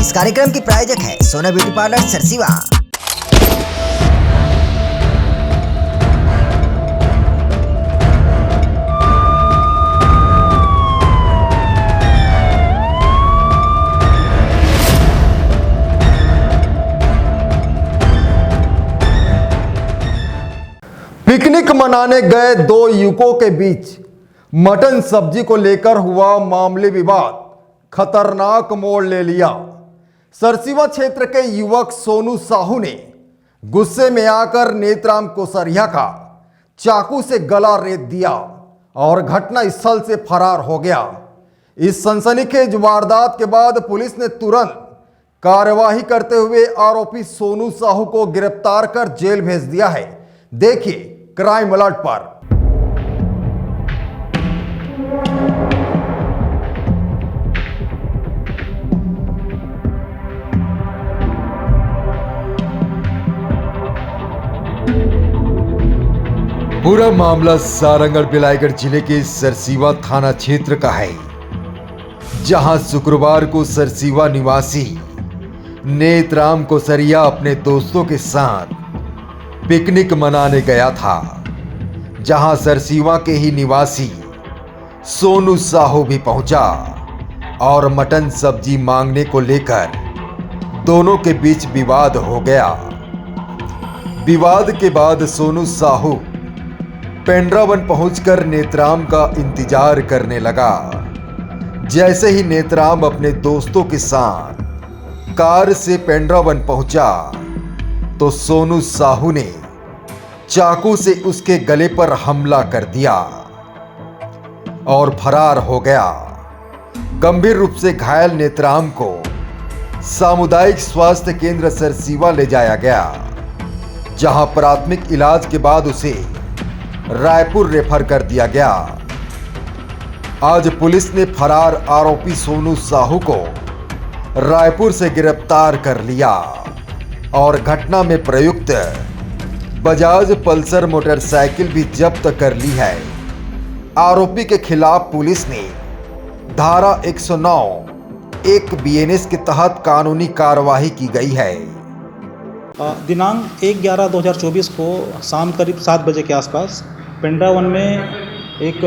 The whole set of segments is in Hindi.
इस कार्यक्रम की प्रायोजक है सोना ब्यूटी पार्लर सरसीवा। पिकनिक मनाने गए दो युवकों के बीच मटन सब्जी को लेकर हुआ मामूली विवाद खतरनाक मोड़ ले लिया। सरसीवा क्षेत्र के युवक सोनू साहू ने गुस्से में आकर नेत्राम कोसरिया का चाकू से गला रेत दिया और घटना स्थल से फरार हो गया। इस सनसनीखेज वारदात के बाद पुलिस ने तुरंत कार्यवाही करते हुए आरोपी सोनू साहू को गिरफ्तार कर जेल भेज दिया है। देखिए क्राइम अलर्ट पर। पूरा मामला सारंगढ़ बिलाईगढ़ जिले के सरसीवा थाना क्षेत्र का है, जहां शुक्रवार को सरसीवा निवासी नेत्राम कोसरिया अपने दोस्तों के साथ पिकनिक मनाने गया था, जहां सरसीवा के ही निवासी सोनू साहू भी पहुंचा और मटन सब्जी मांगने को लेकर दोनों के बीच विवाद हो गया। विवाद के बाद सोनू साहू पेंड्रावन पहुंचकर नेत्राम का इंतजार करने लगा। जैसे ही नेत्राम अपने दोस्तों के साथ कार से पेंड्रावन पहुंचा तो सोनू साहू ने चाकू से उसके गले पर हमला कर दिया और फरार हो गया। गंभीर रूप से घायल नेत्राम को सामुदायिक स्वास्थ्य केंद्र सरसीवा ले जाया गया, जहां प्राथमिक इलाज के बाद उसे रायपुर रेफर कर दिया गया। आज पुलिस ने फरार आरोपी सोनू साहू को रायपुर से गिरफ्तार कर लिया और घटना में प्रयुक्त बजाज पल्सर मोटरसाइकिल भी जब्त कर ली है। आरोपी के खिलाफ पुलिस ने धारा 109(1) BNS के तहत कानूनी कार्यवाही की गई है। दिनांक 1/11/2024 को शाम करीब 7 बजे के आसपास पेंड्रावन में एक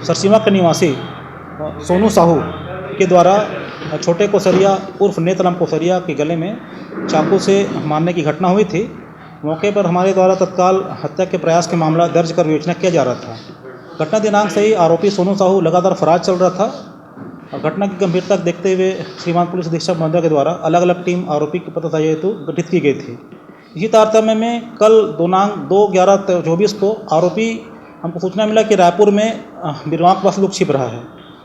सरसीवा के निवासी सोनू साहू के द्वारा छोटे कोसरिया उर्फ नेत्राम कोसरिया के गले में चाकू से मारने की घटना हुई थी। मौके पर हमारे द्वारा तत्काल हत्या के प्रयास के मामला दर्ज कर विवेचना किया जा रहा था। घटना दिनांक से ही आरोपी सोनू साहू लगातार फरार चल रहा था। घटना की गंभीरता को देखते हुए श्रीमान पुलिस अधीक्षक महोदय के द्वारा अलग अलग टीम आरोपी की पतासाजी हेतु गठित की गई थी। इसी तारतम्य में कल दिनांक 2/11/24 को आरोपी हमको सूचना मिला कि रायपुर में बिरगांव के पास लोग छिप रहा है,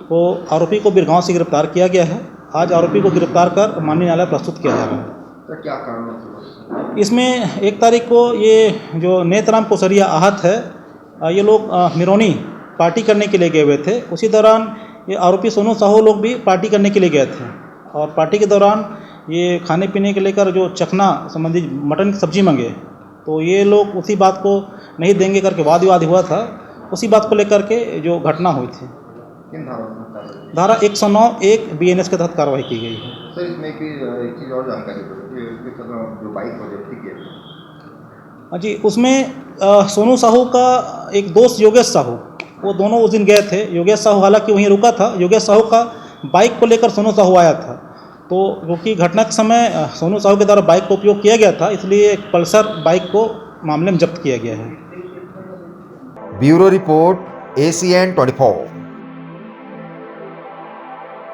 तो आरोपी को बिरगांव से गिरफ्तार किया गया है। आज आरोपी को गिरफ्तार कर माननीय न्यायालय प्रस्तुत किया जा रहा है। तो क्या कारण है इसमें 1 तारीख को ये जो नेत्राम कोसरिया आहत है, ये लोग मिरोनी पार्टी करने के लिए गए हुए थे। उसी दौरान ये आरोपी सोनू साहू लोग भी पार्टी करने के लिए गए थे और पार्टी के दौरान ये खाने पीने के लेकर जो चखना संबंधी मटन की सब्जी मांगे, तो ये लोग उसी बात को नहीं देंगे करके वाद विवाद हुआ था। उसी बात को लेकर के जो घटना हुई थी, किन धारा 109(1) BNS के तहत कार्रवाई की गई है। सर, इसमें एक चीज़ और जानकारी जो बाइक को जब्ती किया जी, उसमें सोनू साहू का एक दोस्त योगेश साहू, वो दोनों उस दिन गए थे। योगेश साहू हालांकि वहीं रुका था। योगेश साहू का बाइक को लेकर सोनू साहू आया था, तो क्योंकि घटना के समय सोनू साहू के द्वारा बाइक का उपयोग किया गया था, इसलिए एक पल्सर बाइक को मामले में जब्त किया गया है। Bureau report ACN 24।